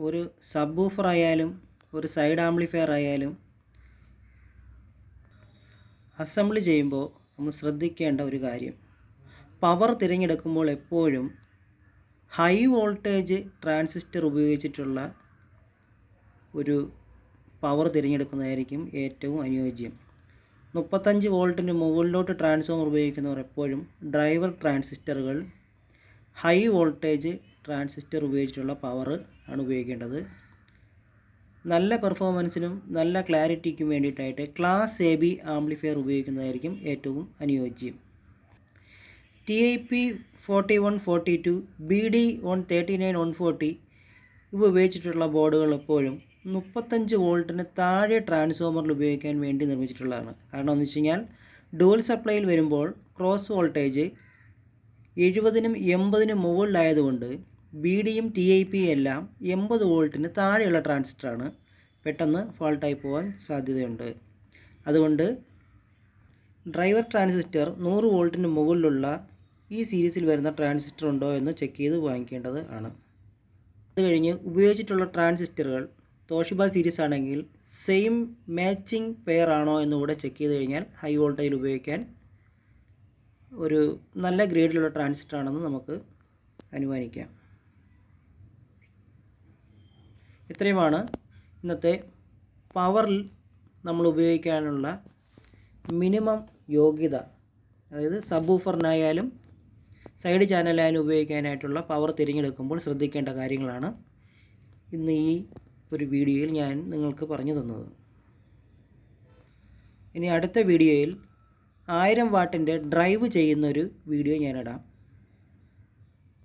ഒരു sub woofer ആയാലും ഒരു സൈഡ് ആംപ്ലിഫയർ ആയാലും അസംബിൾ ചെയ്യുമ്പോൾ നമ്മൾ ശ്രദ്ധിക്കേണ്ട ഒരു കാര്യം, പവർ തിരഞ്ഞെടുക്കുമ്പോൾ എപ്പോഴും ഹൈ വോൾട്ടേജ് ട്രാൻസിസ്റ്റർ ഉപയോഗിച്ചിട്ടുള്ള ഒരു പവർ തിരഞ്ഞെടുക്കുന്നതായിരിക്കും ഏറ്റവും അനുയോജ്യം. 35 വോൾട്ടിന് മുകളിലോട്ട് ട്രാൻസ്ഫോമർ ഉപയോഗിക്കുന്നവർ എപ്പോഴും ഡ്രൈവർ ട്രാൻസിസ്റ്ററുകൾ ഹൈ വോൾട്ടേജ് ട്രാൻസിസ്റ്റർ ഉപയോഗിച്ചിട്ടുള്ള പവർ ആണ് ഉപയോഗിക്കേണ്ടത്. നല്ല പെർഫോമൻസിനും നല്ല ക്ലാരിറ്റിക്കും വേണ്ടിയിട്ടായിട്ട് ക്ലാസ് AB ആംപ്ലിഫയർ ഉപയോഗിക്കുന്നതായിരിക്കും ഏറ്റവും അനുയോജ്യം. TIP 4142, BD 139 140 ഇവ ഉപയോഗിച്ചിട്ടുള്ള ബോർഡുകൾ എപ്പോഴും 35 വോൾട്ടിന് താഴെ ട്രാൻസ്ഫോമറിൽ ഉപയോഗിക്കാൻ വേണ്ടി നിർമ്മിച്ചിട്ടുള്ളതാണ്. കാരണം എന്ന് വെച്ച് കഴിഞ്ഞാൽ ഡുവൽ സപ്ലൈയിൽ വരുമ്പോൾ ക്രോസ് വോൾട്ടേജ് 70-നും 80-നും മുകളിലായതുകൊണ്ട് BDയും TIP എല്ലാം 80 വോൾട്ടിന് താഴെയുള്ള ട്രാൻസിസ്റ്ററാണ്, പെട്ടെന്ന് ഫാൾട്ടായി പോകാൻ സാധ്യതയുണ്ട്. അതുകൊണ്ട് ഡ്രൈവർ ട്രാൻസിസ്റ്റർ 100 വോൾട്ടിന് മുകളിലുള്ള ഈ സീരീസിൽ വരുന്ന ട്രാൻസിസ്റ്റർ ഉണ്ടോ എന്ന് ചെക്ക് ചെയ്ത് വാങ്ങിക്കേണ്ടത് ആണ്. അത് കഴിഞ്ഞ് ഉപയോഗിച്ചിട്ടുള്ള ട്രാൻസിസ്റ്ററുകൾ തോഷിബ സീരീസ് ആണെങ്കിൽ സെയിം മാച്ചിങ് പെയർ ആണോ എന്നുകൂടെ ചെക്ക് ചെയ്ത് കഴിഞ്ഞാൽ ഹൈ വോൾട്ടേജിൽ ഉപയോഗിക്കാൻ ഒരു നല്ല ഗ്രേഡിലുള്ള ട്രാൻസിസ്റ്റർ ആണെന്ന് നമുക്ക് അനുമാനിക്കാം. ഇത്രയുമാണ് ഇന്നത്തെ പവറിൽ നമ്മൾ ഉപയോഗിക്കാനുള്ള മിനിമം യോഗ്യത, അതായത് സബ് വൂഫറിനായാലും സൈഡ് ചാനലായാലും ഉപയോഗിക്കാനായിട്ടുള്ള പവർ തിരഞ്ഞെടുക്കുമ്പോൾ ശ്രദ്ധിക്കേണ്ട കാര്യങ്ങളാണ് ഇന്ന് ഈ ഒരു വീഡിയോയിൽ ഞാൻ നിങ്ങൾക്ക് പറഞ്ഞു തന്നത്. ഇനി അടുത്ത വീഡിയോയിൽ 1000 വാട്ടിൻ്റെ ഡ്രൈവ് ചെയ്യുന്നൊരു വീഡിയോ ഞാനിടാം.